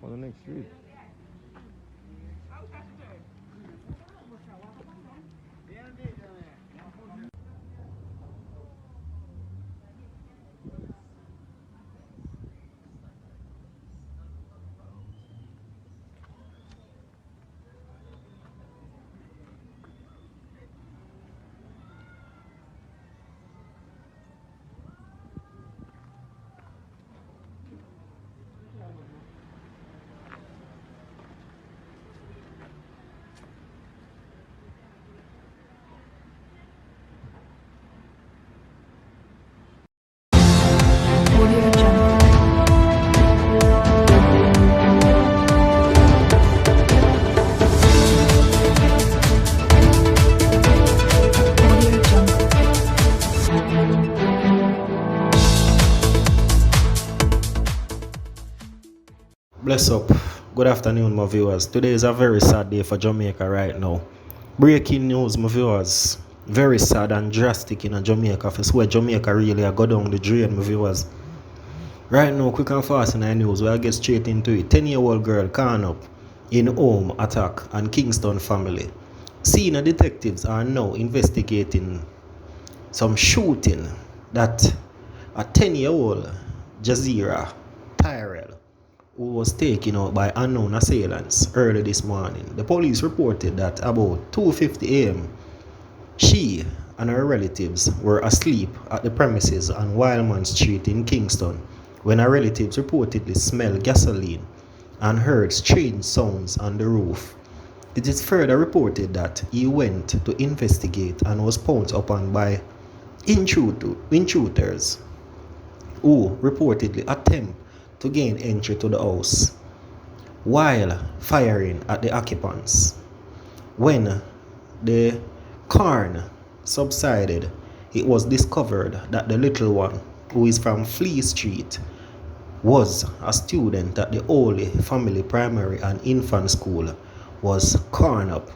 On the next street. Bless up. Good afternoon, my viewers. Today is a very sad day for Jamaica right now. Breaking news, my viewers. Very sad and drastic in Jamaica. For where Jamaica really go down the drain, my viewers. Right now, quick and fast in the news, we'll get straight into it. 10-year-old girl caught up in home attack and Kingston family. Senior detectives are now investigating some shooting that a 10-year-old Jazeera Tyrell, who was taken out by unknown assailants early this morning. The police reported that about 2:50 a.m. she and her relatives were asleep at the premises on Wildman Street in Kingston when her relatives reportedly smelled gasoline and heard strange sounds on the roof. It is further reported that he went to investigate and was pounced upon by intruders who reportedly attempt to gain entry to the house while firing at the occupants. When the cairn subsided, it was discovered that the little one, who is from Fleet Street, was a student at the Holy Family Primary and Infant School, was cornered up.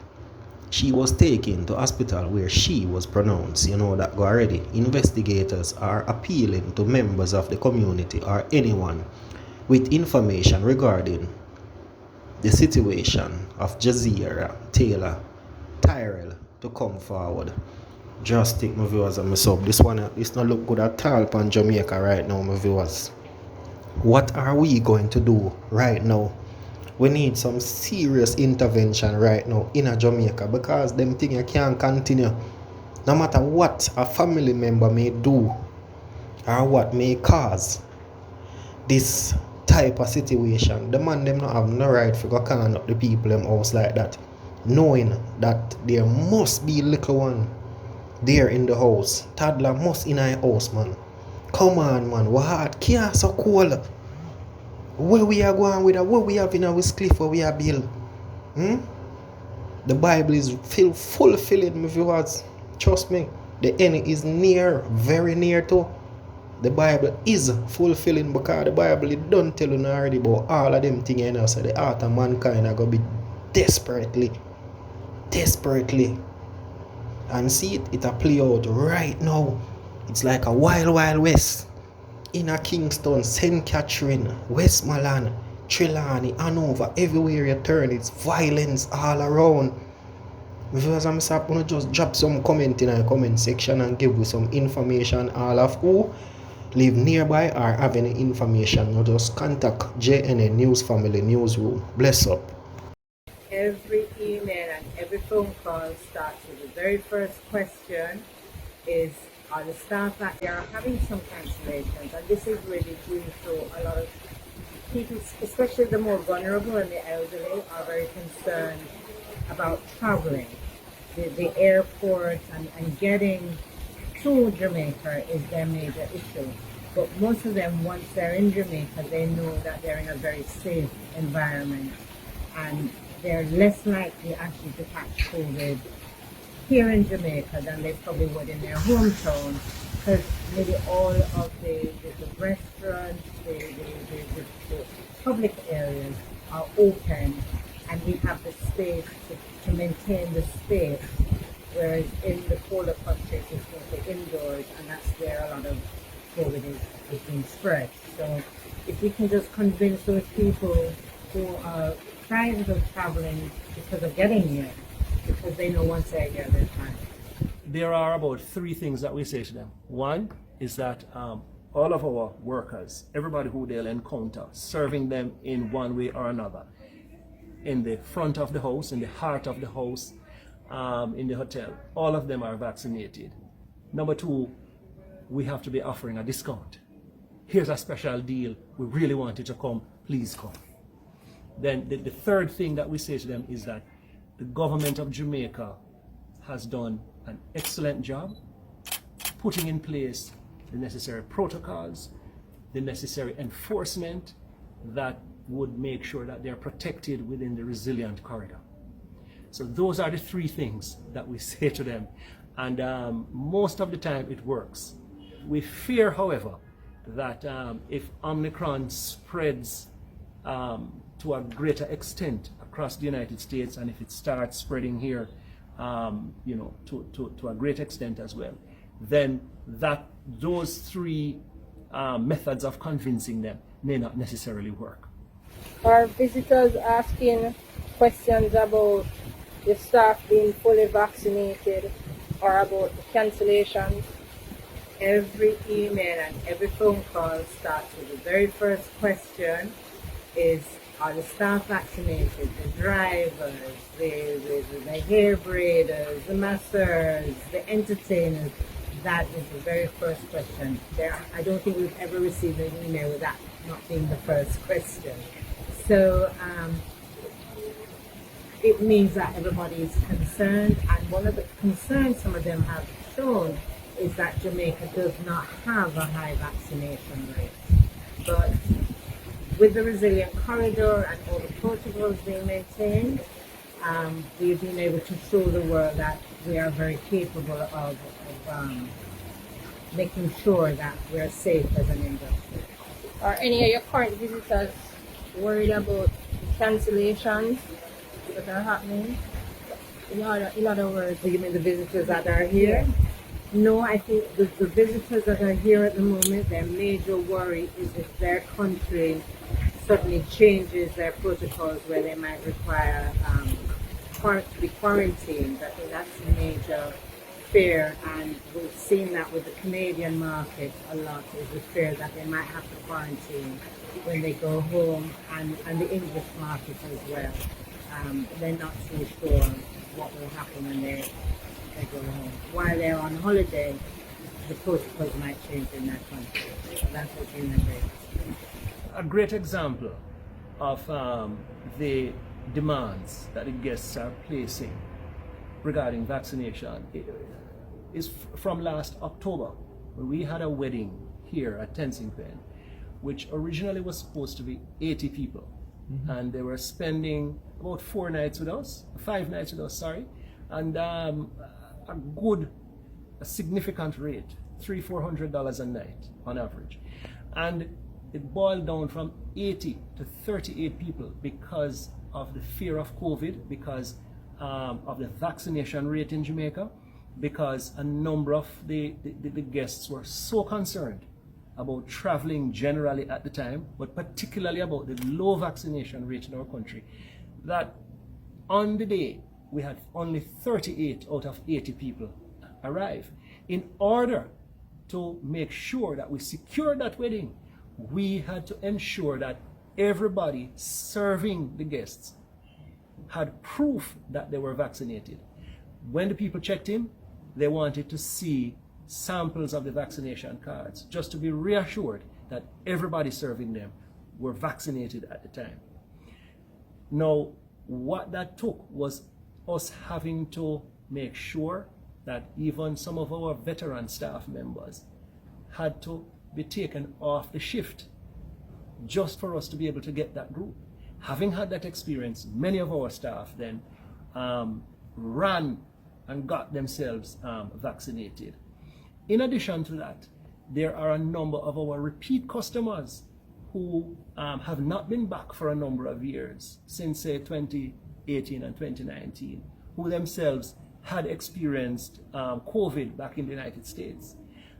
She was taken to hospital where she was pronounced. You know that already. Investigators are appealing to members of the community or anyone with information regarding the situation of Jazeera Taylor Tyrell to come forward. Just take my viewers and my sub. This not look good at all on Jamaica right now, my viewers. What are we going to do right now? We need some serious intervention right now in Jamaica, because them things can't continue. No matter what a family member may do or what may cause this type of situation, the man them not have no right for go can up the people them house like that, knowing that there must be little one there in the house. Toddler must in our house, man. Come on, man. What heart can't so cold. Where we are going with that? What we have in our cliff where we are built? The Bible is fulfilling, my viewers. Trust me. The end is near, very near to. The Bible is fulfilling, because the Bible it don't tell you already about all of them things, you know. So the heart of mankind are going to be desperately. And see it a play out right now. It's like a wild west. In a Kingston, St. Catherine, Westmoreland, Trelawney, Hanover, everywhere you turn, it's violence all around. Because I'm going to just drop some comment in the comment section and give you some information. All of who live nearby or have any information, you just contact JNN News Family Newsroom. Bless up. Every email and every phone call starts with the very first question is, are the staff that they are having some cancellations? And this is really due to a lot of people, especially the more vulnerable and the elderly, are very concerned about traveling. The airport and getting to Jamaica is their major issue. But most of them, once they're in Jamaica, they know that they're in a very safe environment and they're less likely actually to catch COVID here in Jamaica than they probably would in their hometown, because maybe all of the restaurants, the public areas are open and we have the space to maintain the space, whereas in the colder countries it's mostly indoors, and that's where a lot of COVID is being spread. So if we can just convince those people who are frightened of traveling because of getting here, because they know once they're here, they're fine. There are about three things that we say to them. One is that all of our workers, everybody who they'll encounter, serving them in one way or another, in the front of the house, in the heart of the house, in the hotel, all of them are vaccinated. Number two, we have to be offering a discount. Here's a special deal. We really want you to come. Please come. Then the third thing that we say to them is that the government of Jamaica has done an excellent job putting in place the necessary protocols, the necessary enforcement that would make sure that they're protected within the resilient corridor. So those are the three things that we say to them, and most of the time it works. We fear, however, that if Omicron spreads to a greater extent across the United States, and if it starts spreading here, to a great extent as well, then those three methods of convincing them may not necessarily work. Are visitors asking questions about the staff being fully vaccinated or about the cancellations? Every email and every phone call starts with the very first question is, are the staff vaccinated? The drivers, the hair braiders, the masseurs, the entertainers. That is the very first question. I don't think we've ever received an email with that not being the first question. So it means that everybody is concerned, and one of the concerns some of them have shown is that Jamaica does not have a high vaccination rate. But with the resilient corridor and all the protocols being maintained, we've been able to show the world that we are very capable of making sure that we're safe as an industry. Are any of your current visitors worried about the cancellations that are happening? In other words, So you mean the visitors that are here? No, I think the visitors that are here at the moment, their major worry is if their country suddenly changes their protocols where they might require to be quarantined. I think that's a major fear, and we've seen that with the Canadian market a lot, is the fear that they might have to quarantine when they go home, and the English market as well. They're not so sure what will happen when they go home. While they're on holiday, the protocols might change in their country. So that's what's in the rate. A great example of the demands that the guests are placing regarding vaccination is from last October, when we had a wedding here at Tensington, which originally was supposed to be 80 people. And they were spending about 5 nights with us, and a significant rate, $300-400 a night on average. And it boiled down from 80 to 38 people because of the fear of COVID, because of the vaccination rate in Jamaica, because a number of the guests were so concerned about traveling generally at the time, but particularly about the low vaccination rate in our country, that on the day we had only 38 out of 80 people arrive. In order to make sure that we secured that wedding, we had to ensure that everybody serving the guests had proof that they were vaccinated. When the people checked in, they wanted to see samples of the vaccination cards, just to be reassured that everybody serving them were vaccinated at the time. Now, what that took was us having to make sure that even some of our veteran staff members had to be taken off the shift just for us to be able to get that group. Having had that experience, many of our staff then ran and got themselves vaccinated. In addition to that, there are a number of our repeat customers who have not been back for a number of years, since say 2018 and 2019, who themselves had experienced COVID back in the United States.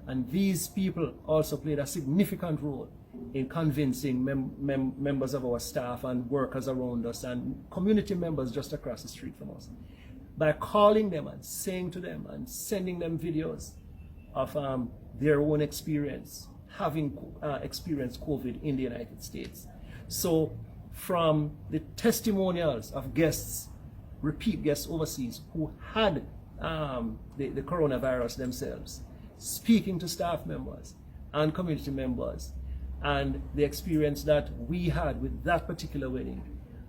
And these people also played a significant role in convincing members of our staff and workers around us and community members just across the street from us, by calling them and saying to them and sending them videos of their own experience, having experienced COVID in the United States. So from the testimonials of guests, repeat guests overseas who had the coronavirus themselves, speaking to staff members and community members, and the experience that we had with that particular wedding,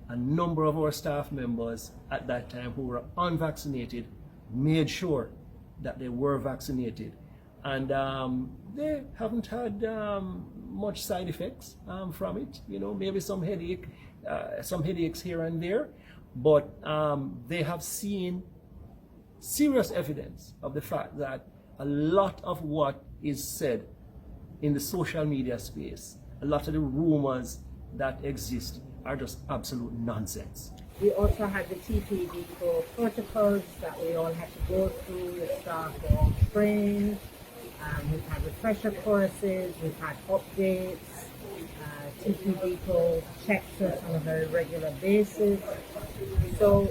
a number of our staff members at that time who were unvaccinated made sure that they were vaccinated, and they haven't had much side effects from it. You know, maybe some headaches here and there, but they have seen serious evidence of the fact that a lot of what is said in the social media space, a lot of the rumors that exist are just absolute nonsense. We also had the TPD protocols that we all had to go through. The staff were all trained. We've had refresher courses, we've had updates. TPD checks us on a very regular basis. So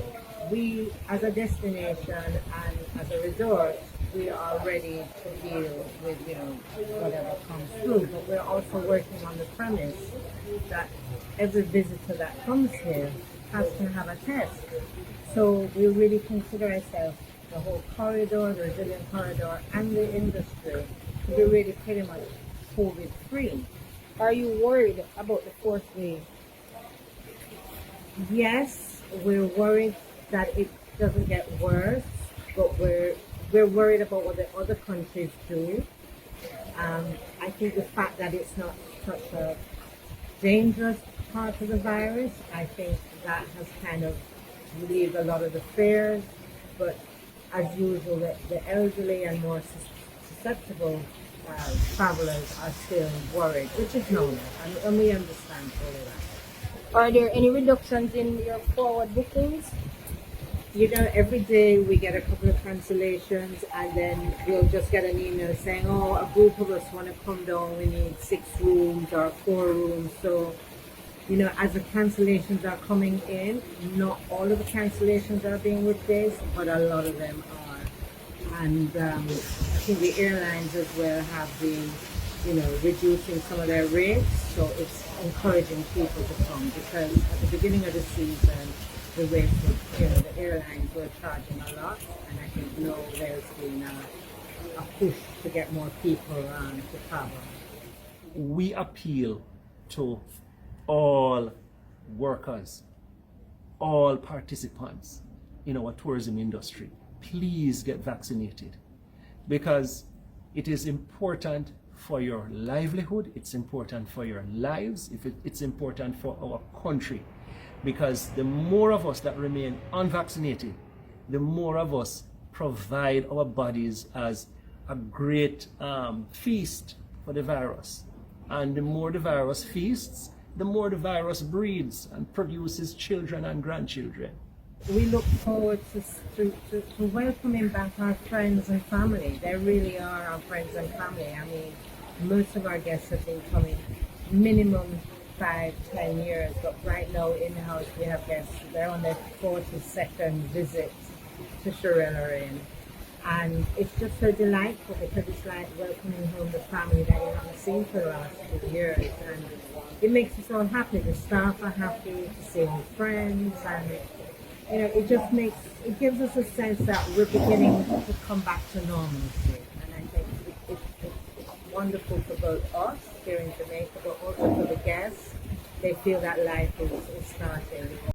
we, as a destination and as a resort, we are ready to deal with, you know, whatever comes through. But we're also working on the premise that every visitor that comes here has to have a test. So we really consider ourselves, the whole corridor, the resilient corridor, and the industry, to be really pretty much COVID-free. Are you worried about the fourth wave? Yes, we're worried that it doesn't get worse, but we're worried about what the other countries do. I think the fact that it's not such a dangerous part of the virus, I think that has kind of relieved a lot of the fears. But as usual, the elderly and more susceptible travelers are still worried, which is normal, and we understand all of that. Are there any reductions in your forward bookings? You know, every day we get a couple of cancellations, and then we'll just get an email saying, oh, a group of us want to come down, we need 6 rooms or 4 rooms. So, you know, as the cancellations are coming in, not all of the cancellations are being replaced, but a lot of them are. And I think the airlines as well have been, you know, reducing some of their rates. So it's encouraging people to come, because at the beginning of the season, the rates were, you know, the airlines were charging a lot, and I think now there's been a push to get more people to travel. We appeal to all workers, all participants in our tourism industry. Please get vaccinated, because it is important for your livelihood, it's important for your lives, it's important for our country, because the more of us that remain unvaccinated, the more of us provide our bodies as a great feast for the virus. And the more the virus feasts, the more the virus breeds and produces children and grandchildren. We look forward to welcoming back our friends and family. They really are our friends and family. I mean, most of our guests have been coming minimum 5-10 years, but right now in-house we have guests, they're on their 42nd visit to Shirella Inn. And it's just so delightful, because it's like welcoming home the family that you haven't seen for the last 2 years. And it makes us all happy. The staff are happy to see old friends, and you know, it gives us a sense that we're beginning to come back to normalcy. And I think it's wonderful for both us here in Jamaica, but also for the guests. They feel that life is starting.